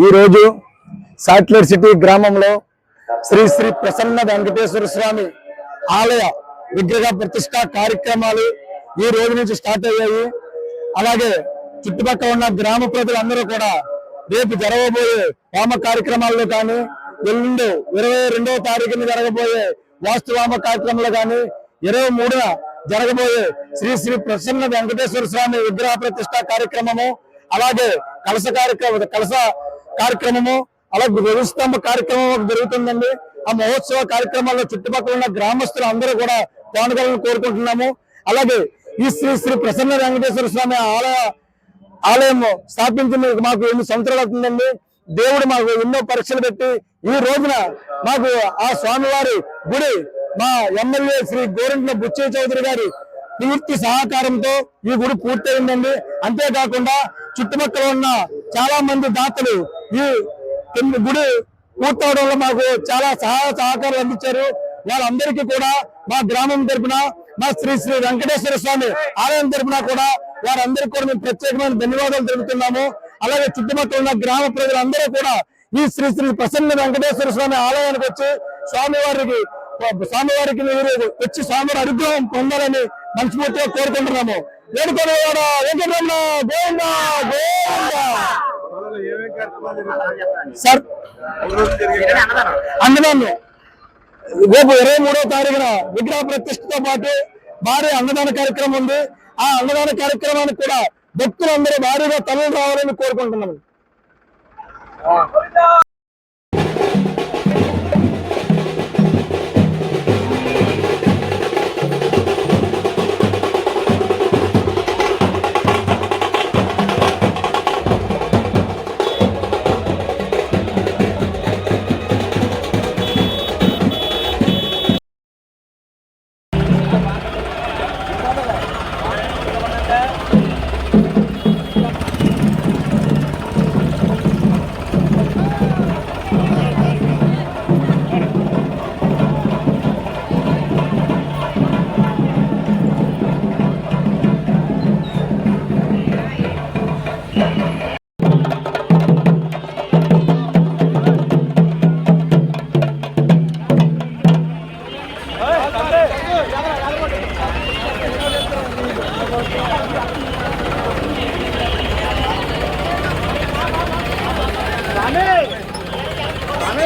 ఈ రోజు సాట్లెట్ సిటీ గ్రామంలో శ్రీ శ్రీ ప్రసన్న వెంకటేశ్వర స్వామి ఆలయ విగ్రహ ప్రతిష్ట కార్యక్రమాలు ఈ రోజు నుంచి స్టార్ట్ అయ్యాయి. అలాగే చుట్టుపక్కల ఉన్న గ్రామ ప్రజలందరూ కూడా రేపు జరగబోయే వామ కార్యక్రమాల్లో కానీ, ఎల్లుండి 22వ తారీఖున జరగబోయే వాస్తువామ కార్యక్రమంలో కానీ, 23న జరగబోయే శ్రీ శ్రీ ప్రసన్న వెంకటేశ్వర స్వామి విగ్రహ ప్రతిష్ట కార్యక్రమము, అలాగే కలస కార్యక్రమము, అలాగే ధ్వజస్తంభ కార్యక్రమం జరుగుతుందండి. ఆ మహోత్సవ కార్యక్రమాల్లో చుట్టుపక్కల ఉన్న గ్రామస్తులు అందరూ కూడా పాల్గొనాలని కోరుకుంటున్నాము. అలాగే ఈ శ్రీ శ్రీ ప్రసన్న వెంకటేశ్వర స్వామి ఆలయం స్థాపించిన మాకు 8 సంవత్సరాలు అవుతుందండి. దేవుడు మాకు ఎన్నో పరీక్షలు పెట్టి ఈ రోజున మాకు ఆ స్వామివారి గుడి మా ఎమ్మెల్యే శ్రీ గోరంట్ల బుచ్చయ్య చౌదరి గారి పూర్తి సహకారంతో ఈ గుడి పూర్తయిందండి. అంతేకాకుండా చుట్టుపక్కల ఉన్న చాలా మంది దాతలు ఈ గుడి పూర్తవడంలో మాకు చాలా సహాయ సహకారాలు అందించారు. వాళ్ళందరికీ కూడా మా గ్రామం తరపున, మా శ్రీ శ్రీ వెంకటేశ్వర స్వామి ఆలయం తరపున కూడా వారందరికీ కూడా మేము ప్రత్యేకమైన ధన్యవాదాలు తెలుపుతున్నాము. అలాగే చుట్టుపక్కల ఉన్న గ్రామ ప్రజలందరూ కూడా ఈ శ్రీ శ్రీ ప్రసన్న వెంకటేశ్వర స్వామి ఆలయానికి వచ్చి స్వామివారికి మీరు వచ్చి స్వామివారి అనుగ్రహం పొందాలని మనస్ఫూర్తిగా కోరుకుంటున్నాము. వేడుకొండవాడ వెంకటరమణ గోవిందా గోవిందా. సార్ అన్నదానం రేపు 23వ తారీఖున విగ్రహ ప్రతిష్టతో పాటు భారీ అన్నదాన కార్యక్రమం ఉంది. ఆ అన్నదాన కార్యక్రమానికి కూడా భక్తులందరూ భారీగా తరలి రావాలని కోరుకుంటున్నాము.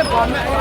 Amen.